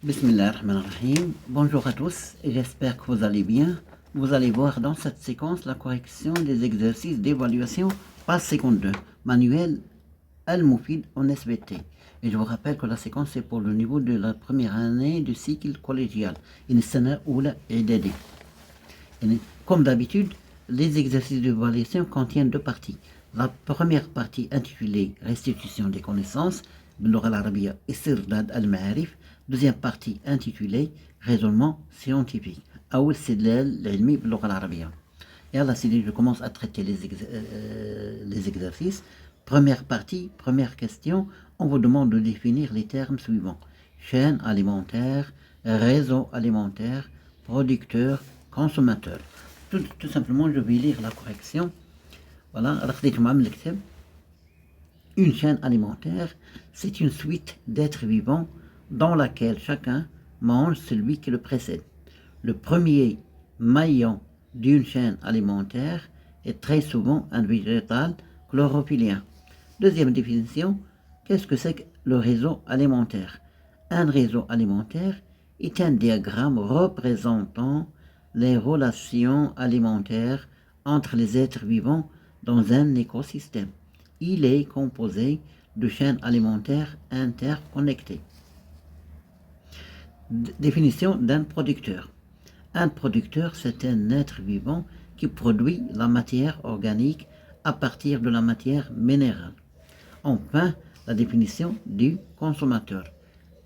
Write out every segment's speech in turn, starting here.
Bismillahirrahmanirrahim. Bonjour à tous et j'espère que vous allez bien. Vous allez voir dans cette séquence la correction des exercices d'évaluation page 52, manuel Al-Moufid en SVT. Et je vous rappelle que la séquence est pour le niveau de la première année du cycle collégial. Comme d'habitude, les exercices d'évaluation contiennent deux parties. La première partie intitulée Restitution des connaissances, باللغة العربية استرداد المعارف. Deuxième partie intitulée Raisonnement scientifique, أو الاستدلال العلمي باللغة العربية. Et à la suite, je commence à traiter les exercices. Première partie, première question, on vous demande de définir les termes suivants. Chaîne alimentaire, réseau alimentaire, producteur, consommateur. Tout simplement, je vais lire la correction. Voilà, une chaîne alimentaire, c'est une suite d'êtres vivants dans laquelle chacun mange celui qui le précède. Le premier maillon d'une chaîne alimentaire est très souvent un végétal chlorophyllien. Deuxième définition, qu'est-ce que c'est que le réseau alimentaire? Un réseau alimentaire est un diagramme représentant les relations alimentaires entre les êtres vivants dans un écosystème. Il est composé de chaînes alimentaires interconnectées. Définition d'un producteur. Un producteur, c'est un être vivant qui produit la matière organique à partir de la matière minérale. Enfin, la définition du consommateur.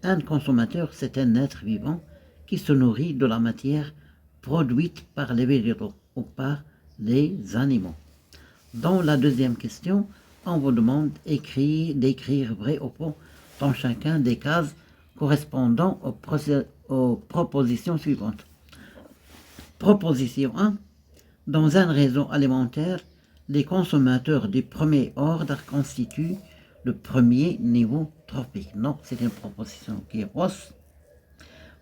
Un consommateur, c'est un être vivant qui se nourrit de la matière produite par les végétaux ou par les animaux. Dans la deuxième question, on vous demande d'écrire vrai ou faux dans chacun des cases correspondant aux propositions suivantes. Proposition 1. Dans un réseau alimentaire, les consommateurs du premier ordre constituent le premier niveau trophique. Non, c'est une proposition qui est fausse.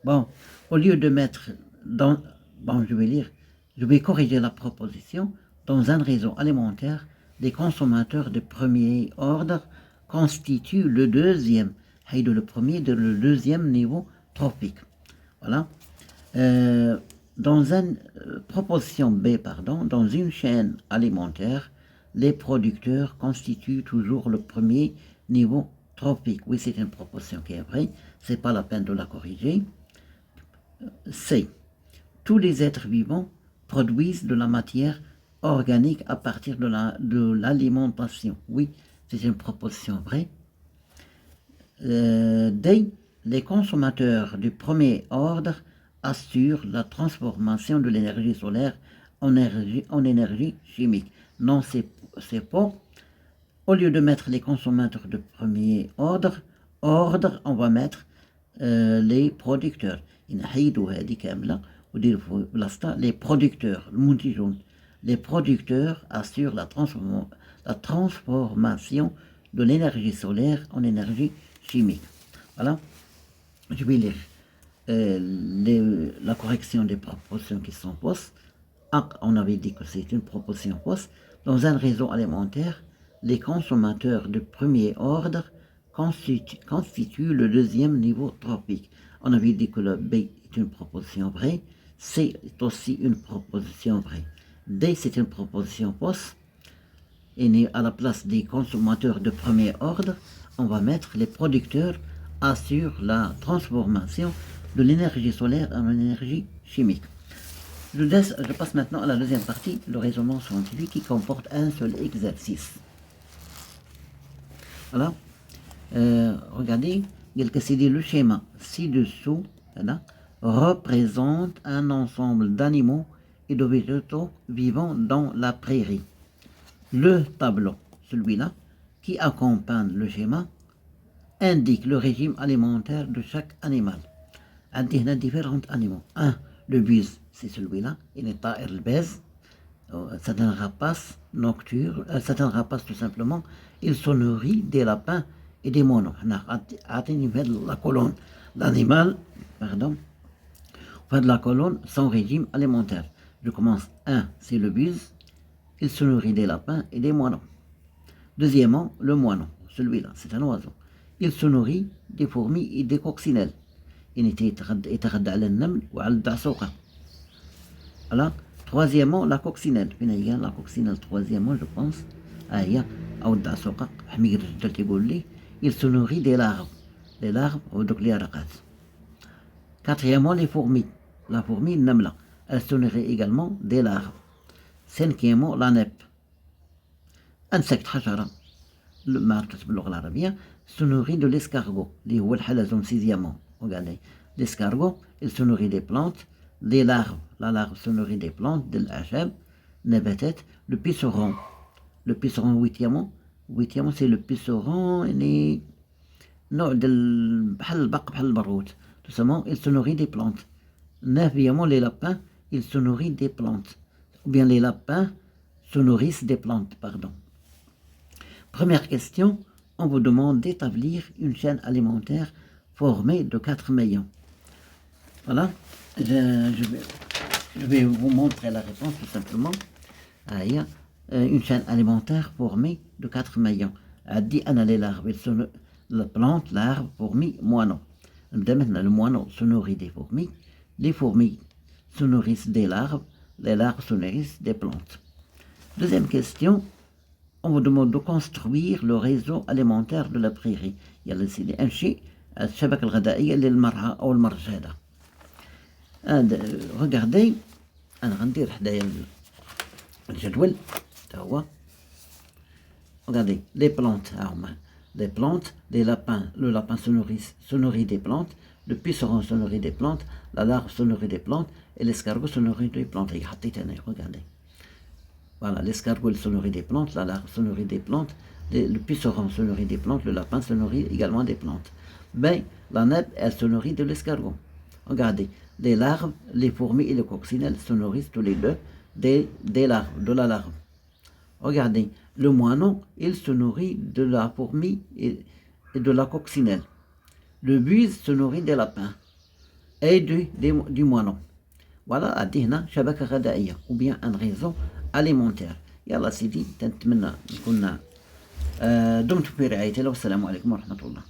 Bon, au lieu de mettre dans... Bon, je vais corriger la proposition. Dans un réseau alimentaire, les consommateurs de premier ordre constituent le deuxième, le premier de le deuxième niveau trophique. Voilà. Dans une proposition B, dans une chaîne alimentaire, les producteurs constituent toujours le premier niveau trophique. Oui, c'est une proposition qui est vraie, c'est pas la peine de la corriger. C. Tous les êtres vivants produisent de la matière organique à partir de l'alimentation. Oui, c'est une proposition vraie. D. Les consommateurs du premier ordre assurent la transformation de l'énergie solaire en énergie chimique. Non, c'est faux. Au lieu de mettre les consommateurs de premier ordre, on va mettre les producteurs. Les producteurs, les producteurs assurent la transformation de l'énergie solaire en énergie chimique. Voilà. Je vais lire la correction des propositions qui sont fausses. On avait dit que c'est une proposition fausse. Dans un réseau alimentaire, les consommateurs de premier ordre constituent le deuxième niveau trophique. On avait dit que le B est une proposition vraie. C est aussi une proposition vraie. D, c'est une proposition fausse. Et à la place des consommateurs de premier ordre, on va mettre les producteurs assurent la transformation de l'énergie solaire en énergie chimique. Je passe maintenant à la deuxième partie, le raisonnement scientifique, qui comporte un seul exercice. Voilà. Regardez, le schéma ci-dessous représente un ensemble d'animaux et de végétaux vivant dans la prairie. Le tableau, celui-là, qui accompagne le schéma, indique le régime alimentaire de chaque animal. Il y a différents animaux. Le buse, c'est celui-là, il est à Herbez. C'est un rapace nocturne, c'est un rapace tout simplement. Il se nourrit des lapins et des moineaux. La colonne, l'animal, de la colonne, son régime alimentaire. Je commence. 1, c'est le buse. Il se nourrit des lapins et des moineaux. Deuxièmement, le moineau, celui-là, c'est un oiseau. Il se nourrit des fourmis et des coccinelles. يتغذى على النمل وعلى الدعسوقة. Voilà. Troisièmement, la coccinelle. La coccinelle, troisièmement, je pense. أو الدعسوقة حمير الرجال تيقول لي. Il se nourrit des larves. Les larves ودوك اليرقات. Quatrièmement, les fourmis. La fourmi, النملة. Elle se nourrit également des larves. Cinquièmement, la neppe. Insecte حشرة. ما كتب باللغة العربية. Se nourrit de l'escargot. اللي هو الحلزون. Sixièmement. Regardez. L'escargot, il se nourrit des plantes. Les larves. La larve se nourrit des plantes, de l'achab, nabatat. Le puceron. Le puceron, huitièmement. Huitièmement, c'est le puceron. نوع بحال البق بحال البروت. Tout simplement, il se nourrit des plantes. Neuvièmement, les lapins, ils se nourrissent des plantes. Ou bien les lapins se nourrissent des plantes, pardon. Première question, on vous demande d'établir une chaîne alimentaire formée de 4 maillons. Voilà, je vais vous montrer la réponse tout simplement. Une chaîne alimentaire formée de 4 maillons. Elle dit أنا les larves, la plante, l'arbre, fourmi, moineau. Maintenant, le moineau se nourrit des fourmis, les fourmis se nourrissent des larves, les larves se nourrissent des plantes. Deuxième question, on vous demande de construire le réseau alimentaire de la prairie. يلا سيدي أنشئ الشبكة الغذائية للمرعى أو المرج هذا. Regardez, أنا غندير حدايا الجدول تا هو. Regardez, les plantes, les plantes, les lapins, le lapin se nourrit des plantes, le puceron se nourrit des plantes, la larve se nourrit des plantes, et l'escargot se nourrit des plantes. Regardez. Voilà, l'escargot se nourrit des plantes, la larve se nourrit des plantes, le puceron se nourrit des plantes, le lapin se nourrit également des plantes. Ben, la neppe, elle se nourrit de l'escargot. Regardez, les larves, les fourmis et les coccinelles se nourrissent tous les deux des larves, de la larve. Regardez, le moineau, il se nourrit de la fourmi et de la coccinelle. Le buse se nourrit des lapins et du moineau. Voilà, أدي هنا شبكة غذائية ou bien un réseau alimentaire. يلا سيدي، نتمنى نكون دمتم في رعاية الله والسلام عليكم ورحمة الله.